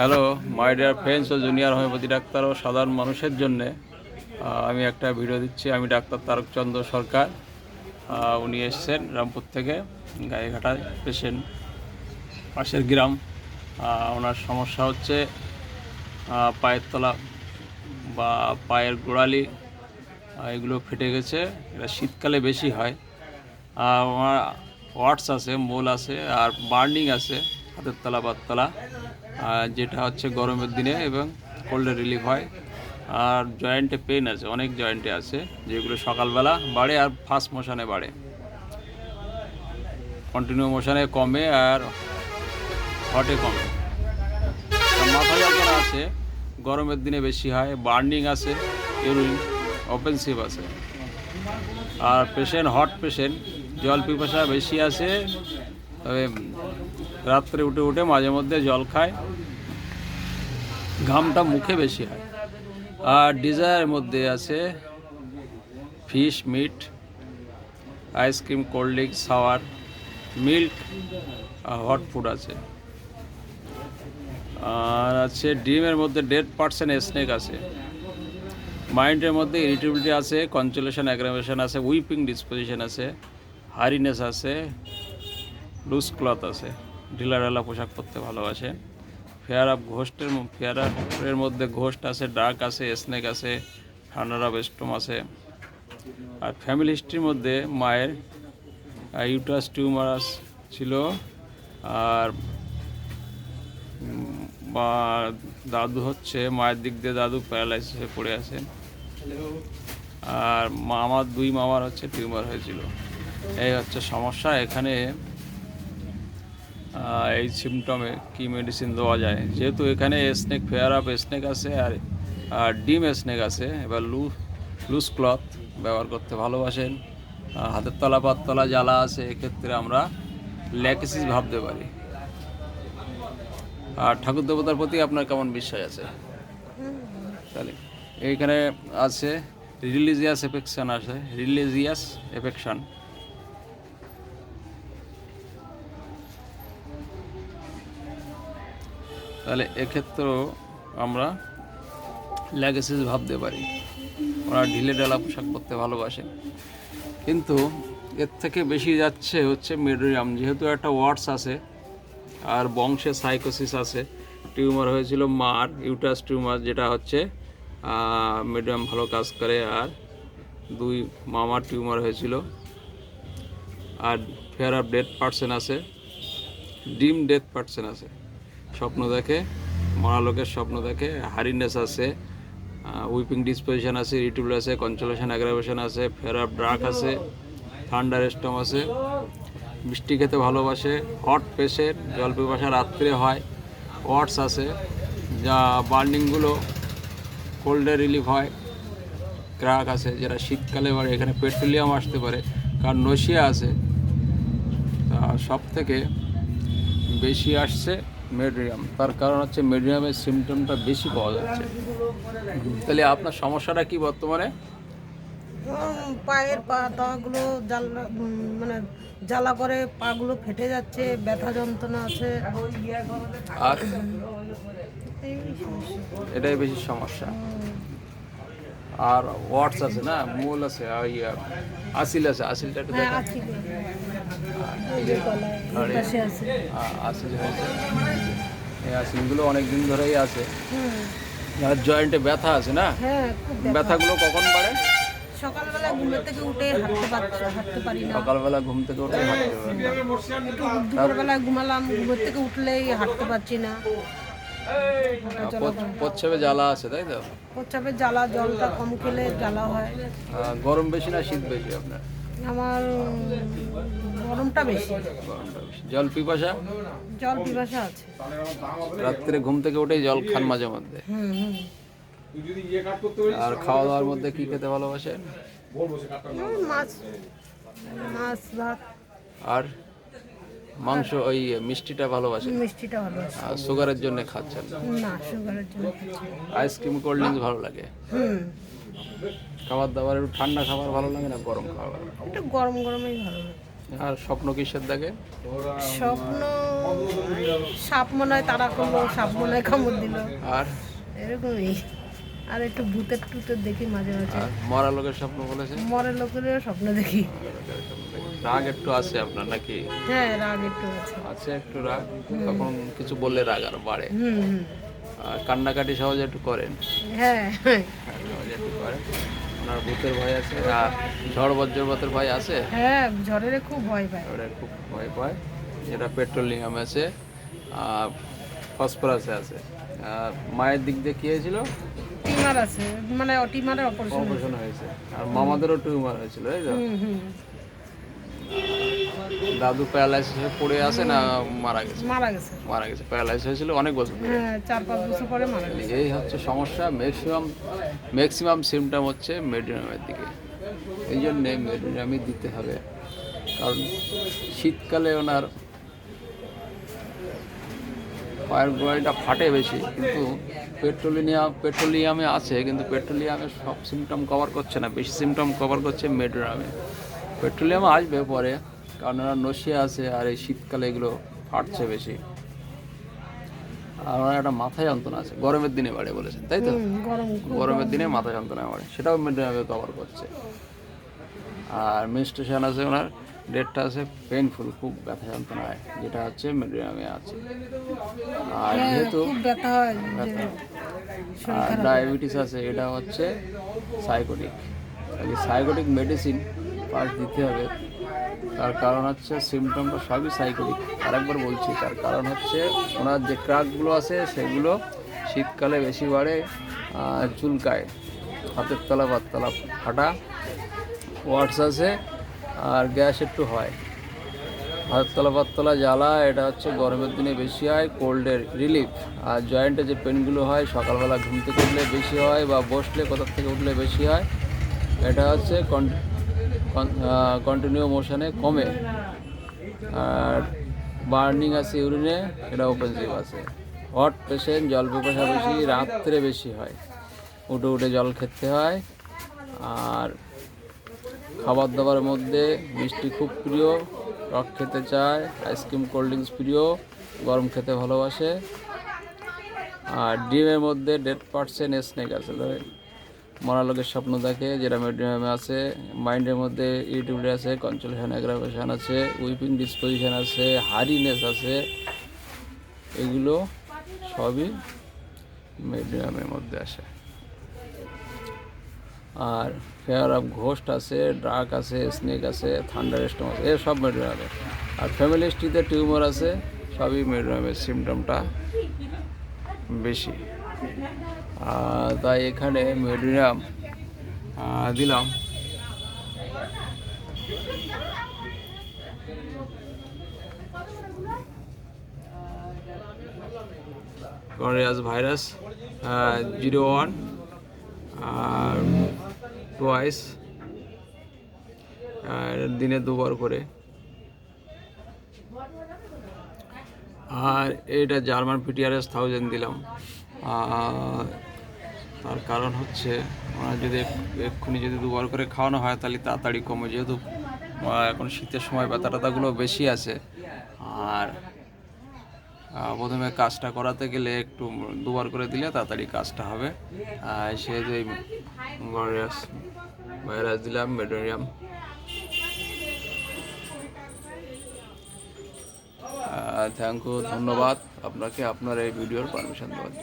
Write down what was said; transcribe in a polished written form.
Hello my dear friends ও junior homeopathy doctor ও সাধারণ মানুষের জন্যে আমি একটা ভিডিও দিচ্ছি। আমি ডাক্তার তারকচন্দ্র সরকার। উনি এসছেন রামপুর থেকে, গায়েঘাটায় পেশেন্ট, পাশের গ্রাম। ওনার সমস্যা হচ্ছে পায়ের তলা বা পায়ের গোড়ালি, এগুলো ফেটে গেছে। এটা শীতকালে বেশি হয়। আমার ওয়াটস আছে, মোল আছে, আর বার্নিং আছে হাতের তলা পাততলা, যেটা হচ্ছে গরমের দিনে এবং কোল্ডে রিলিফ হয়। আর জয়েন্টে পেন আছে, অনেক জয়েন্টে আছে, যেগুলো সকালবেলা বাড়ে আর ফাস্ট মোশনে বাড়ে, কন্টিনিউ মোশনে কমে আর হটে কমে। মাথা যন্ত্রণা আছে, গরমের দিনে বেশি হয়। বার্নিং আছে, ইউরিন অফেন্সিভ আছে। আর পেশেন্ট হট পেশেন্ট, জল পিপাসা বেশি আছে, তবে রাত্রে উঠে উঠে মাঝে মধ্যে জল খায়, ঘামটা মুখে বেশি হয়। আর ডিজায়ারের মধ্যে আছে fish, meat, ice cream, cold drink, sour, milk, hot food আছে। আর আছে ডিমের মধ্যে 1.5% স্নেক আছে। মাইন্ডের মধ্যে ইরিটেবিলিটি আছে, কনচুলেশন, অ্যাগ্রাভেশন আছে, উইপিং ডিসপোজিশন আছে, হারিনেস আছে, লুজ ক্লথ আছে, ঢিলা ঢালা পোশাক পরতে ভালোবাসে। ফেয়ার মধ্যে ঘোস্ট আছে, ডার্ক আছে, স্নেক আছে, থান্ডার অফ স্টোম আছে। আর ফ্যামিলি হিস্ট্রির মধ্যে মায়ের ইউটারাস টিউমার ছিল, আর বা দাদু হচ্ছে, মায়ের দিক দিয়ে দাদু প্যারালাইসিসে পড়ে আছেন। আর আমার 2 মামার হচ্ছে টিউমার হয়েছিল। এই হচ্ছে সমস্যা। এখানে এই সিমটমে কি মেডিসিন দেওয়া যায়, যেহেতু এখানে স্নেক, ফেয়ার অফ স্নেক আছে, আর ডিম স্নেক আছে। এবার লুজ ক্লথ ব্যবহার করতে ভালোবাসেন। হাতের তলা পাততলা জ্বালা আছে, এক্ষেত্রে আমরা ল্যাকেসিস ভাবতে পারি। আর ঠাকুর দেবতার প্রতি আপনার কেমন বিশ্বাস আছে? তাহলে এইখানে আছে রিলিজিয়াস এফেকশন আছে, রিলিজিয়াস এফেকশন। তাহলে এক্ষেত্রেও আমরা ল্যাগেসিস ভাবতে পারি। ওরা ঢিলে ঢালা পোশাক পরতে ভালোবাসে, কিন্তু এর থেকে বেশি যাচ্ছে হচ্ছে মেডোরিয়াম। যেহেতু একটা ওয়ার্ডস আছে আর বংশে সাইকোসিস আছে, টিউমার হয়েছিল মার, ইউটারাস টিউমার, যেটা হচ্ছে মেডোরিয়াম ভালো কাজ করে। আর 2 মামার টিউমার হয়েছিল। আর ফেয়ার অফ ডেথ পার্সেন্ট আছে, ডিম ডেথ পার্সেন্ট আছে, স্বপ্ন দেখে, মরা লোকের স্বপ্ন দেখে। হারিনেস আছে, উইপিং ডিসপোজিশন আছে, ইরিটেবল আছে, কনচুলেশন, অ্যাগ্রাভেশন আছে, ফেয়ার অফ ড্রাক আছে, থান্ডার স্টম আছে, মিষ্টি খেতে ভালোবাসে, হট পেশেন্ট, জল পিপাসা রাত্রে হয়, ওয়াটস আছে, যা বার্নিংগুলো কোল্ডে রিলিফ হয়, ক্রাক আছে, যেটা শীতকালে বাড়ে। এখানে পেট্রোলিয়াম আসতে পারে, কারণ নশিয়া আছে। সব থেকে বেশি আসছে মেডোরিয়াম। তার কারণ হচ্ছে মেডোরিয়ামের সিমটমটা বেশি পাওয়া যাচ্ছে। তাহলে আপনার সমস্যাটা কি বর্তমানে? পায়ের পাতাগুলো মানে জ্বালা করে, পাগুলো ফেটে যাচ্ছে, ব্যথা যন্ত্রণা আছে। আর এই সমস্যা। এটাই বেশি সমস্যা। আর ওয়াটস আছে না, মূল আছে, আসিল আছে, আসিলটা একটু হ্যাঁ, দেখা। আছে। এই যে গলায় এই পাশে আছে। আসিল হয়েছে। এই আসিলগুলো অনেক দিন ধরেই আছে। হুম। আর জয়েন্টে ব্যথা আছে না, হ্যাঁ, খুব ব্যথা। ব্যথাগুলো কখন বাড়ে? সকালবেলা ঘুমের থেকে উঠে হাঁটতে পারি না। সকালবেলা ঘুম থেকে উঠে হাঁটতে পারে না। একটু দুপুরবেলায় ঘুমালাম, ঘুমের থেকে উঠলেই হাঁটতে পারছি না। প্রচ্ছবে জ্বালা আছে, তাই তো? প্রস্রাবের জ্বালা, জলটা কম খেলে জ্বালা হয়। গরম বেশি না শীত বেশি আপনার? আমার গরমটা বেশি। গরমটা বেশি। জল পিপাসা? জল পিপাসা আছে। রাত্রে ঘুম থেকে উঠেই জল খান মাঝে মধ্যে? হুম হুম। আর খাওয়া দাওয়ার মধ্যে কি খেতে ভালোবাসেন? মাছ, মাছ ভাত। আর মাংস, ওই মিষ্টিটা ভালোবাসেন? মিষ্টিটা ভালো আছে। আর সুগারের জন্য খাচ্ছেন? না, সুগারের জন্য খাচ্ছি না। আইসক্রিম, কোল্ড ড্রিঙ্কস ভালো লাগে? হুম। খাবার দাবার একটু ঠান্ডা খাবার ভালো লাগে না গরম খাবার? একটু গরম গরমই ভালো লাগে। আর স্বপ্ন কিসের দেখে? স্বপ্ন সাপ মনে হয় তাড়া করলো, সাপ মনে হয় কামড় দিল, আর এরকমই। আর একটু ভূতের টুতের দেখি মাঝে মাঝে। আর মরা লোকের স্বপ্ন বলেছে? মরের লোকেরও স্বপ্ন দেখি। রাগ একটু আছে আপনার নাকি? হ্যাঁ, রাগ একটু আছে। আছে একটু রাগ, তখন কিছু বললে রাগ আর বাড়ে। হুম। আর কান্নাকাটি সহজে একটু করেন? হ্যাঁ। সহজে একটু করেন। ওনার ভূতের ভয় আছে আর ঝড় বজ্রপাতের ভয় আছে? হ্যাঁ, ঝড়ের খুব ভয় পায়। ওরা খুব ভয় পায়। যেটা পেট্রোলিয়াম আছে, ফসফরাসে আছে। আর মায়ের দিক দিয়ে কী হয়েছিল? টিমার আছে, মানে টিমারের অপারেশন। অপারেশন হয়েছে। আর মামাদেরও টিউমার হয়েছিল, তাই তো? হুম। দাদু প্যারালাইসিসে পড়ে আছে না মারা গেছে? মারা গেছে। মারা গেছে, প্যারালাইসিস হয়েছিল অনেক বছর ধরে। হ্যাঁ, 4-5 বছর পরে মারা গেছে। এই হচ্ছে সমস্যা। ম্যাক্সিমাম সিমটম হচ্ছে মেডিনামের দিকে। এই জন্যে মেডিনামই দিতে হবে, কারণ শীতকালে ওনার পায়ের গোড়ালিটা ফাটে বেশি, কিন্তু পেট্রোলিয়ামে আছে, কিন্তু পেট্রোলিয়ামে সব সিমটম কভার করছে না, বেশি সিমটম কভার করছে মেডিনামে। পেট্রোলিয়ামে আসবে পরে, কারণ ওরা নশিয়া আছে আর এই শীতকালে এগুলো ফাটছে বেশি। আর ওনার একটা মাথা যন্ত্রণা আছে, গরমের দিনে বাড়ে বলেছেন, তাই তো? গরমের দিনে মাথা যন্ত্রণা বাড়ে, সেটাও মেডিনামে কভার করছে। আর মেনস্ট্রুয়েশন আছে ওনার, ডেটটা আছে পেইনফুল, খুব ব্যথা যন্ত্রণা হয়, যেটা হচ্ছে মেডিনামে আছে। আর যেহেতু খুব ব্যথা হয়। ব্যথা আর ডায়াবেটিস আছে, এটা হচ্ছে সাইকোটিক। সাইকোটিক মেডিসিন ফার্স্ট দিতে হবে। তার কারণ হচ্ছে সিমটমটা সবই সাইকোটিক। আরেকবার বলছি, তার কারণ হচ্ছে ওনার যে ক্রাকগুলো আছে সেগুলো শীতকালে বেশি বাড়ে, চুলকায়, হাতের তলা পাততলা ফাটা, ওয়াটস আছে, আর গ্যাস একটু হয়, হাতের তলা পাততলা জ্বালা, এটা হচ্ছে গরমের দিনে বেশি হয়, কোল্ডের রিলিফ। আর জয়েন্টে যে পেনগুলো হয় সকালবেলা ঘুম থেকে উঠলে বেশি হয়, বা বসলে কোথার থেকে উঠলে বেশি হয়, এটা হচ্ছে কন্টিনিউ মোশনে কমে। আর বার্নিং আছে ইউরিনে, এটা অফেন্সিভ আছে। হট পেশেন্ট, জল পিপাসা বেশি, রাত্রে বেশি হয়, উঠে উঠে জল খেতে হয়। আর খাবার দাবারের মধ্যে মিষ্টি খুব প্রিয়, টক খেতে চায়, আইসক্রিম কোল্ড ড্রিঙ্কস প্রিয়, গরম খেতে ভালোবাসে। আর ডিমের মধ্যে 100% স্নেক আছে, মরা লোকের স্বপ্ন দেখে, যেটা মেডিনামে আছে। মাইন্ডের মধ্যে ইরিটেবিলিটি আছে, কনসোলেশন অ্যাগ্রাভেশন আছে, উইপিং ডিসপোজিশন আছে, হারিনেস আছে, এগুলো সবই মেডিনামের মধ্যে আসে। আর ফেয়ার অফ ঘোস্ট আছে, ড্রাক আছে, স্নেক আছে, থান্ডার স্টর্ম আছে, সব মেডিনামে। আর ফ্যামিলি হিস্ট্রিতে টিউমার আছে, সবই মেডিনামের সিমটমটা বেশি। তাই এখানে মেডিনাম দিলাম। করোনাভাইরাস ভাইরাস 01 টুয়াইস, দিনে 2 বার করে। আর এটা জার্মান পিটিআরএস 1000 দিলাম। তার কারণ হচ্ছে ওনার যদি এক্ষুনি যদি 2 বার করে খাওয়ানো হয় তাহলে তাড়াতাড়ি কমে, যেহেতু এখন শীতের সময় ব্যথা ট্যাথাগুলো বেশি আছে। আর প্রথমে কাজটা করাতে গেলে একটু 2 বার করে দিলে তাড়াতাড়ি কাজটা হবে। সেহেতু এই ভাইরাস দিলাম, মেডোরিয়াম। থ্যাংক ইউ, ধন্যবাদ আপনাকে আপনার এই ভিডিওর পারমিশন দেওয়ার জন্য।